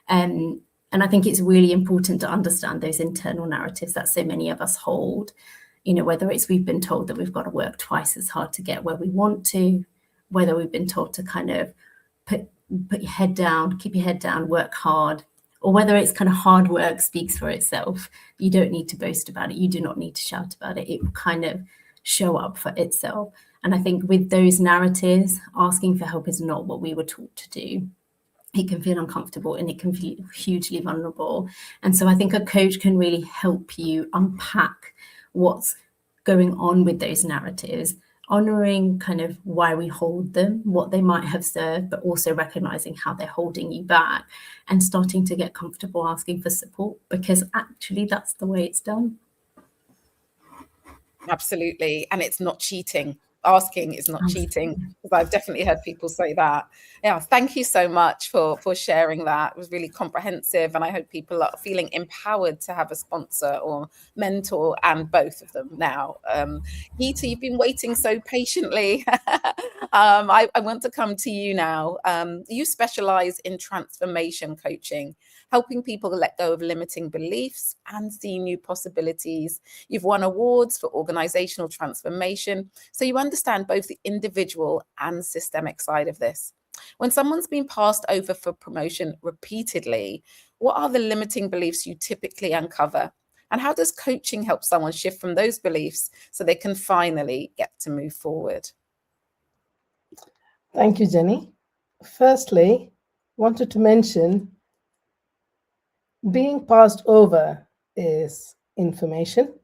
And I think it's really important to understand those internal narratives that so many of us hold, you know, whether it's we've been told that we've got to work twice as hard to get where we want to, whether we've been told to kind of put your head down, keep your head down, work hard, or whether it's kind of hard work speaks for itself. You don't need to boast about it. You do not need to shout about it. It will kind of show up for itself. And I think with those narratives, asking for help is not what we were taught to do. It can feel uncomfortable and it can feel hugely vulnerable. And so I think a coach can really help you unpack what's going on with those narratives, honoring kind of why we hold them, what they might have served, but also recognizing how they're holding you back and starting to get comfortable asking for support, because actually that's the way it's done. Absolutely. And it's not cheating. Asking is not cheating, because I've definitely heard people say that. Yeah, thank you so much for sharing that. It was really comprehensive, and I hope people are feeling empowered to have a sponsor or mentor, and both of them now. Geeta, you've been waiting so patiently. I want to come to you now. You specialize in transformation coaching, helping people let go of limiting beliefs and see new possibilities. You've won awards for organizational transformation, so you understand both the individual and systemic side of this. When someone's been passed over for promotion repeatedly, what are the limiting beliefs you typically uncover? And how does coaching help someone shift from those beliefs so they can finally get to move forward? Thank you, Jenny. Firstly, wanted to mention being passed over is information.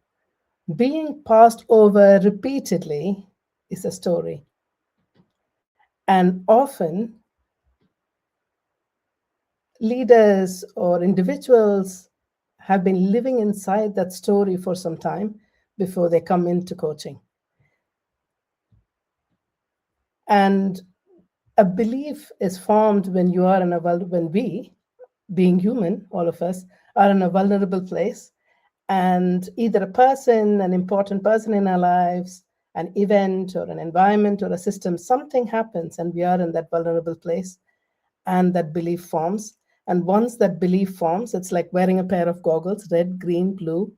Being passed over repeatedly is a story. And often, leaders or individuals have been living inside that story for some time before they come into coaching. And a belief is formed when you are in a when we, being human, all of us, are in a vulnerable place, and either a person, an important person in our lives, an event or an environment or a system, something happens and we are in that vulnerable place, and that belief forms. And once that belief forms, it's like wearing a pair of goggles, red, green, blue,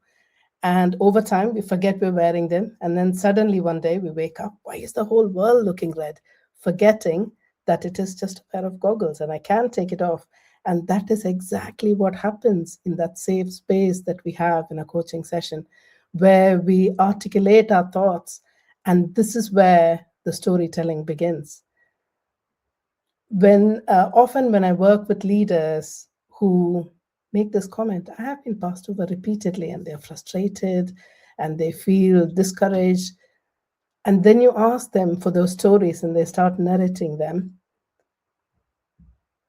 And over time, we forget we're wearing them. And then suddenly one day we wake up, why is the whole world looking red? Forgetting that it is just a pair of goggles and I can take it off. And that is exactly what happens in that safe space that we have in a coaching session, where we articulate our thoughts. And this is where the storytelling begins. Often when I work with leaders who make this comment, I have been passed over repeatedly and they're frustrated and they feel discouraged. And then you ask them for those stories and they start narrating them.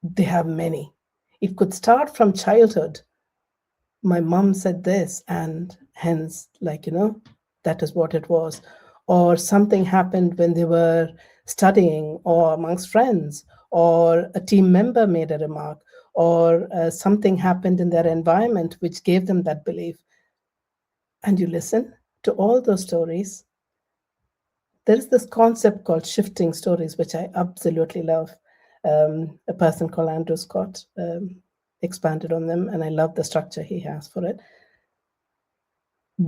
They have many. It could start from childhood. My mom said this, and hence, that is what it was. Or something happened when they were studying or amongst friends, or a team member made a remark, or something happened in their environment which gave them that belief. And you listen to all those stories. There is this concept called shifting stories, which I absolutely love. A person called Andrew Scott expanded on them, and I love the structure he has for it.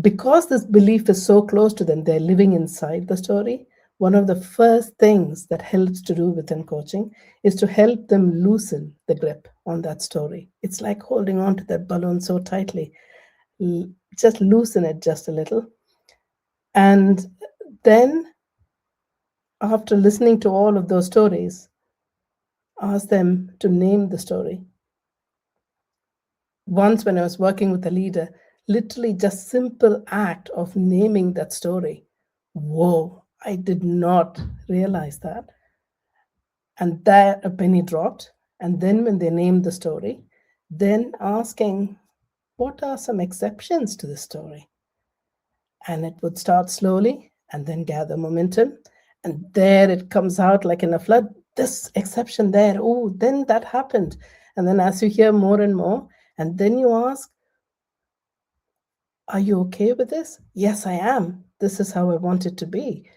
Because this belief is so close to them, they're living inside the story. One of the first things that helps to do within coaching is to help them loosen the grip on that story. It's like holding on to that balloon so tightly. Just loosen it just a little. And then, after listening to all of those stories, ask them to name the story. Once when I was working with a leader, literally just simple act of naming that story. Whoa, I did not realize that. And there a penny dropped. And then when they named the story, then asking, what are some exceptions to the story? And it would start slowly and then gather momentum. And there it comes out like in a flood, this exception there, oh, then that happened. And then as you hear more and more, and then you ask, are you okay with this? Yes, I am. This is how I want it to be.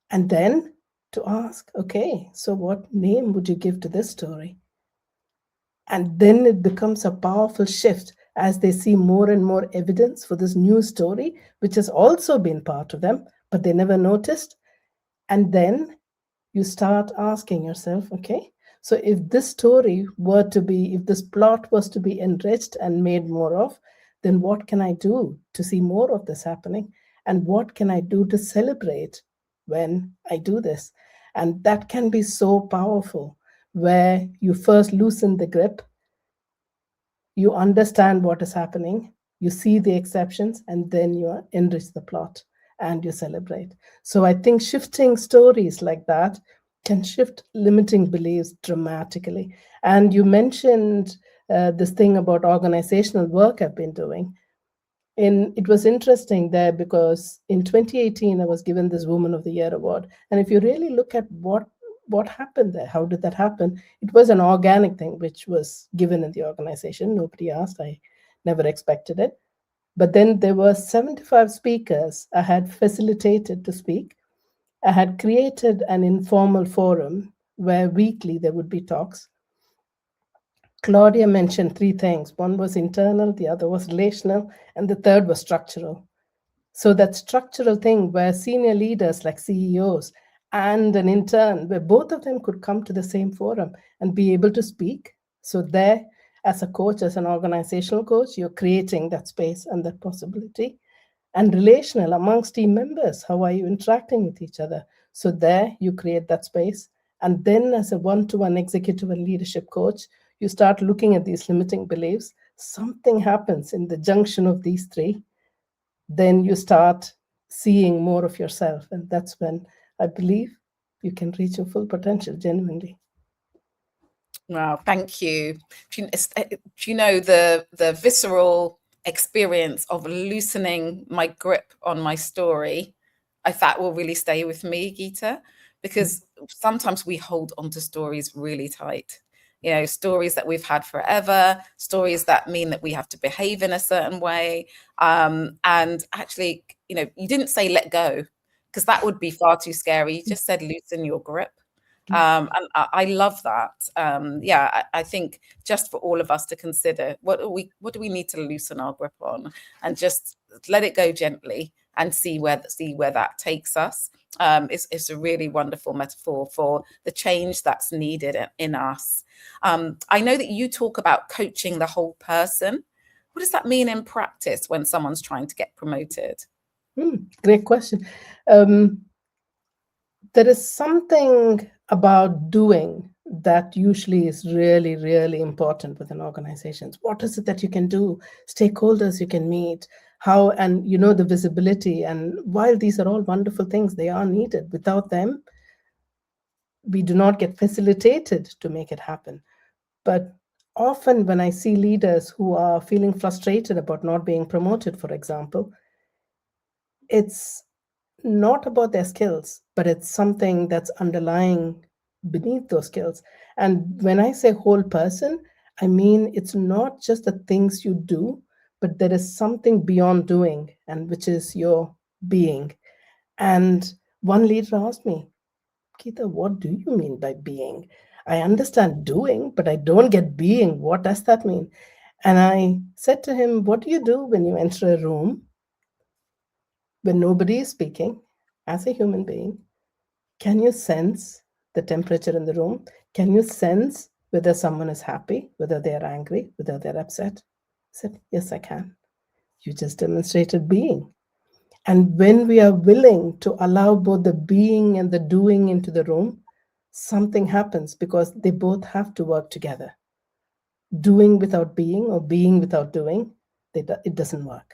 And then to ask, okay, so what name would you give to this story? And then it becomes a powerful shift as they see more and more evidence for this new story, which has also been part of them, but they never noticed. And then you start asking yourself, okay, so if this story were to be, if this plot was to be enriched and made more of, then what can I do to see more of this happening? And what can I do to celebrate when I do this? And that can be so powerful, where you first loosen the grip, you understand what is happening, you see the exceptions, and then you enrich the plot and you celebrate. So I think shifting stories like that can shift limiting beliefs dramatically. And you mentioned this thing about organizational work I've been doing. It was interesting there because in 2018, I was given this Woman of the Year award. And if you really look at what happened there, how did that happen? It was an organic thing, which was given in the organization. Nobody asked. I never expected it. But then there were 75 speakers I had facilitated to speak. I had created an informal forum where weekly there would be talks. Claudia mentioned three things. One was internal, the other was relational, and the third was structural. So that structural thing where senior leaders like CEOs and an intern, where both of them could come to the same forum and be able to speak. So there, as a coach, as an organizational coach, you're creating that space and that possibility. And relational amongst team members, how are you interacting with each other? So there, you create that space. And then as a one-to-one executive and leadership coach, you start looking at these limiting beliefs. Something happens in the junction of these three. Then you start seeing more of yourself. And that's when I believe you can reach your full potential genuinely. Wow, thank you. Do you know the visceral experience of loosening my grip on my story? I thought will really stay with me, Geeta, because sometimes we hold onto stories really tight. You know, stories that we've had forever, stories that mean that we have to behave in a certain way. And actually, you know, you didn't say let go, because that would be far too scary. You just said loosen your grip. And I love that. Yeah, I think just for all of us to consider, what do we need to loosen our grip on, and just let it go gently and see where that takes us. It's a really wonderful metaphor for the change that's needed in us. I know that you talk about coaching the whole person. What does that mean in practice when someone's trying to get promoted? Great question. There is something about doing that usually is really, really important within organizations. What is it that you can do? Stakeholders you can meet, how, and the visibility. And while these are all wonderful things, they are needed. Without them, we do not get facilitated to make it happen. But often when I see leaders who are feeling frustrated about not being promoted, for example, it's not about their skills, but it's something that's underlying beneath those skills. And when I say whole person, I mean it's not just the things you do, but there is something beyond doing, and which is your being. And one leader asked me, Geeta, what do you mean by being? I understand doing, but I don't get being. What does that mean? And I said to him, what do you do when you enter a room when nobody is speaking as a human being? Can you sense the temperature in the room? Can you sense whether someone is happy, whether they're angry, whether they're upset? I said, yes, I can. You just demonstrated being. And when we are willing to allow both the being and the doing into the room, something happens, because they both have to work together. Doing without being or being without doing, it doesn't work.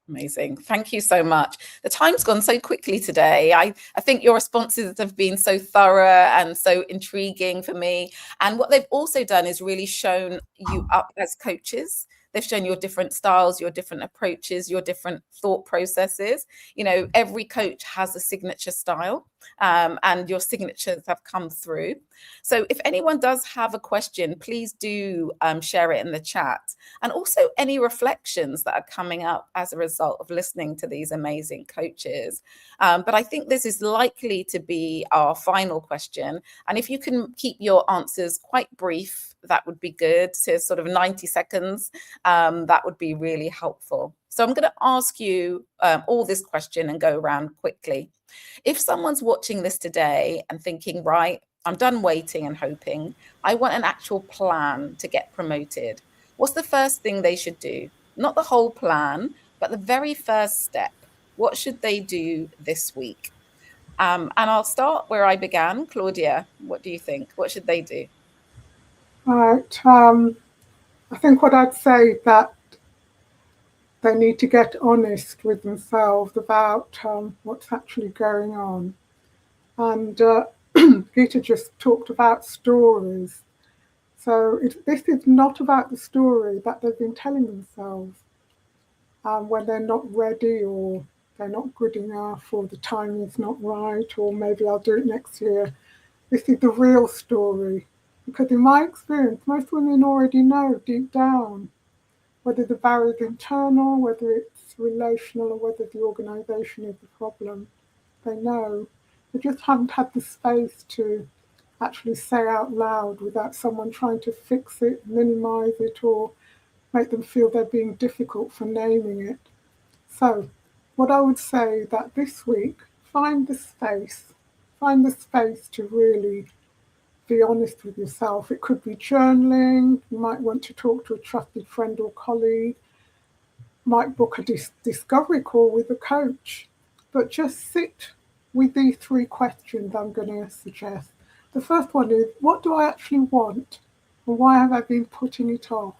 Amazing. Thank you so much. The time's gone so quickly today. I think your responses have been so thorough and so intriguing for me. And what they've also done is really shown you up as coaches. They've shown your different styles, your different approaches, your different thought processes. Every coach has a signature style, and your signatures have come through. So if anyone does have a question, please do share it in the chat. And also any reflections that are coming up as a result of listening to these amazing coaches. But I think this is likely to be our final question. And if you can keep your answers quite brief, that would be good, to sort of 90 seconds. That would be really helpful. So I'm going to ask you all this question and go around quickly. If someone's watching this today and thinking, right, I'm done waiting and hoping, I want an actual plan to get promoted, what's the first thing they should do? Not the whole plan, but the very first step. What should they do this week? And I'll start where I began. Claudia, what do you think? What should they do? Right. I think what I'd say that they need to get honest with themselves about what's actually going on. And Geeta just talked about stories. So this is not about the story that they've been telling themselves when they're not ready, or they're not good enough, or the timing's not right, or maybe I'll do it next year. This is the real story. Because in my experience, most women already know deep down whether the barrier is internal, whether it's relational, or whether the organisation is the problem. They know. They just haven't had the space to actually say out loud without someone trying to fix it, minimise it, or make them feel they're being difficult for naming it. So what I would say that this week, find the space to really be honest with yourself. It could be journaling. You might want to talk to a trusted friend or colleague. Might book a discovery call with a coach. But just sit with these 3 questions I'm going to suggest. The first one is, what do I actually want? And why have I been putting it off?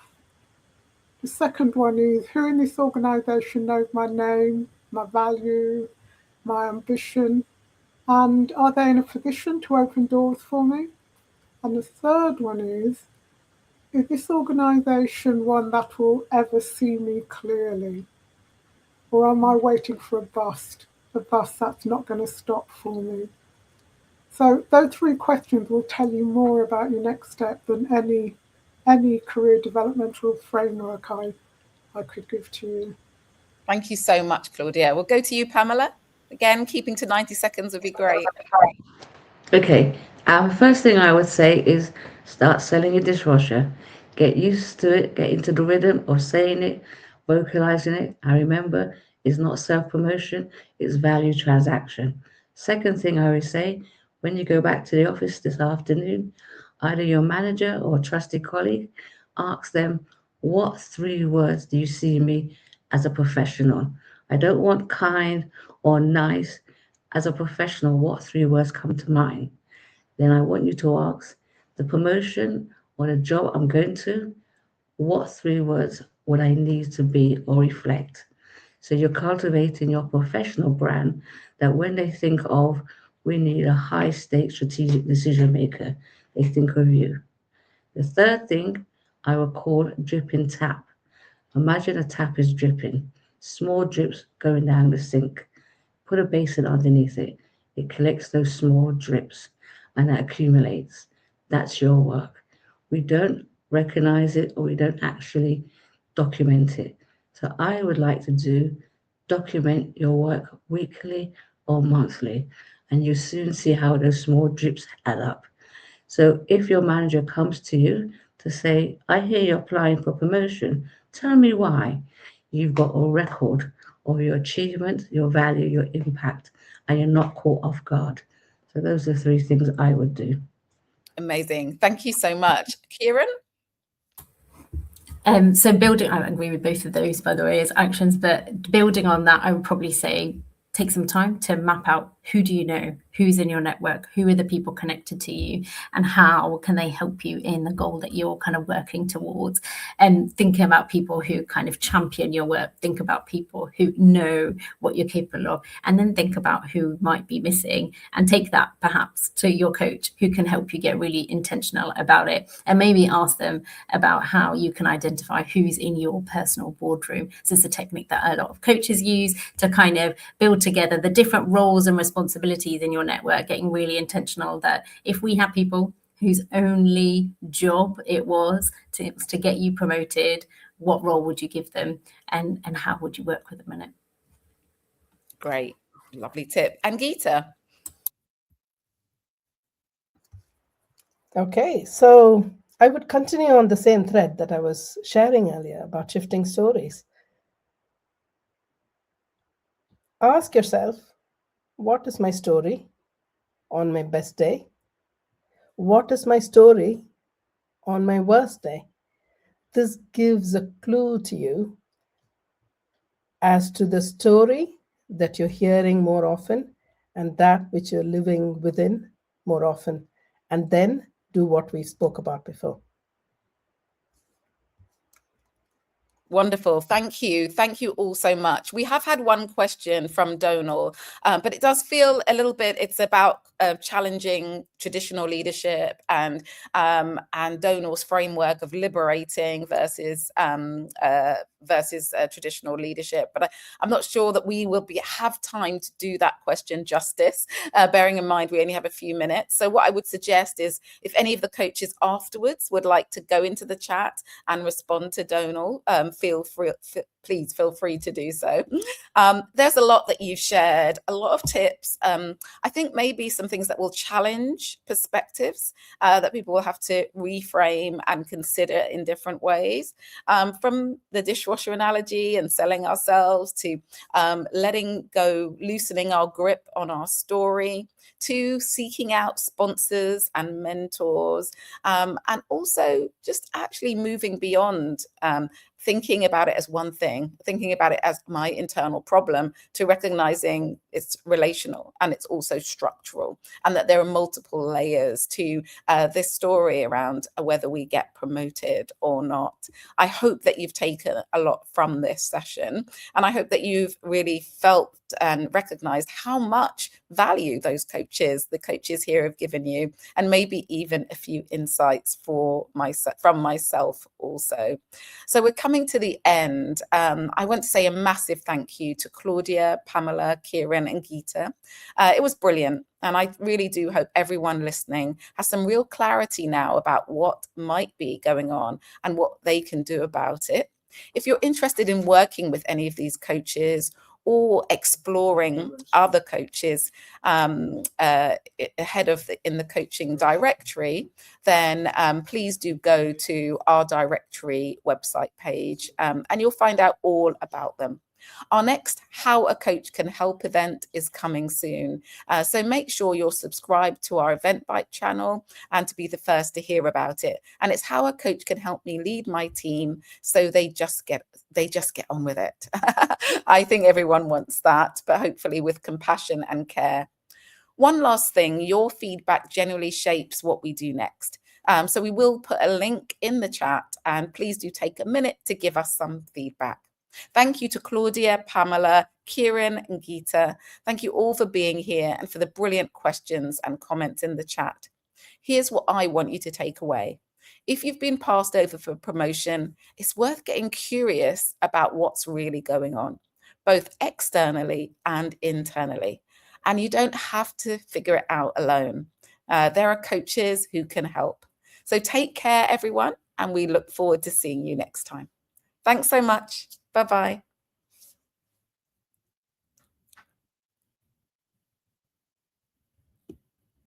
The second one is, who in this organisation knows my name, my value, my ambition? And are they in a position to open doors for me? And the third one is this organisation one that will ever see me clearly? Or am I waiting for a bus that's not going to stop for me? So those 3 questions will tell you more about your next step than any career developmental framework I could give to you. Thank you so much, Claudia. We'll go to you, Pamela. Again, keeping to 90 seconds would be great. Okay, first thing I would say is start selling your dishwasher. Get used to it, get into the rhythm of saying it vocalizing it. I remember it's not self-promotion, it's value transaction. Second thing I always say, when you go back to the office this afternoon, either your manager or trusted colleague, ask them, what 3 words do you see me as a professional? I don't want kind or nice. As a professional, what 3 words come to mind? Then I want you to ask the promotion or the job I'm going to, what 3 words would I need to be or reflect? So you're cultivating your professional brand that when they think of, we need a high stake strategic decision maker, they think of you. The third thing I will call dripping tap. Imagine a tap is dripping, small drips going down the sink. Put a basin underneath it. It collects those small drips and that accumulates. That's your work. We don't recognize it or we don't actually document it. So I would like to document your work weekly or monthly, and you soon see how those small drips add up. So if your manager comes to you to say, I hear you're applying for promotion, tell me why. You've got a record of your achievement, your value, your impact, and you're not caught off guard. So those are 3 things I would do. Amazing. Thank you so much. Kieran? So building, I agree with both of those, by the way, as actions, but building on that, I would probably say take some time to map out who do you know, who's in your network, who are the people connected to you, and how can they help you in the goal that you're kind of working towards. And thinking about people who kind of champion your work, think about people who know what you're capable of, and then think about who might be missing and take that perhaps to your coach who can help you get really intentional about it, and maybe ask them about how you can identify who's in your personal boardroom. So it's a technique that a lot of coaches use to kind of build together the different roles and responsibilities in your network, getting really intentional that if we have people whose only job it was to get you promoted, what role would you give them, and how would you work with them in it? Great. Lovely tip. And Geeta? Okay, so I would continue on the same thread that I was sharing earlier about shifting stories. Ask yourself, what is my story on my best day? What is my story on my worst day? This gives a clue to you as to the story that you're hearing more often and that which you're living within more often. And then do what we spoke about before. Wonderful. Thank you. Thank you all so much. We have had one question from Donal, but it does feel a little bit, it's about challenging traditional leadership and Donal's framework of liberating versus traditional leadership. But I'm not sure that we will have time to do that question justice, bearing in mind we only have a few minutes. So what I would suggest is if any of the coaches afterwards would like to go into the chat and respond to Donal, please feel free to do so. There's a lot that you've shared, a lot of tips. I think maybe some things that will challenge perspectives that people will have to reframe and consider in different ways. From the dishwasher analogy and selling ourselves to letting go, loosening our grip on our story, to seeking out sponsors and mentors, and also just actually moving beyond thinking about it as one thing, thinking about it as my internal problem, to recognizing it's relational and it's also structural, and that there are multiple layers to this story around whether we get promoted or not. I hope that you've taken a lot from this session, and I hope that you've really felt and recognized how much value the coaches here have given you, and maybe even a few insights from myself also. So we're coming to the end. I want to say a massive thank you to Claudia, Pamela, Kieran and Geeta. It was brilliant. And I really do hope everyone listening has some real clarity now about what might be going on and what they can do about it. If you're interested in working with any of these coaches, or exploring other coaches ahead of in the coaching directory, then please do go to our directory website page and you'll find out all about them. Our next How a Coach Can Help event is coming soon. So make sure you're subscribed to our Eventbrite channel and to be the first to hear about it. And it's how a coach can help me lead my team so they just get on with it. I think everyone wants that, but hopefully with compassion and care. One last thing, your feedback generally shapes what we do next. So we will put a link in the chat and please do take a minute to give us some feedback. Thank you to Claudia, Pamela, Kieran and Geeta. Thank you all for being here and for the brilliant questions and comments in the chat. Here's what I want you to take away. If you've been passed over for promotion, it's worth getting curious about what's really going on, both externally and internally. And you don't have to figure it out alone. There are coaches who can help. So take care, everyone, and we look forward to seeing you next time. Thanks so much. Bye-bye.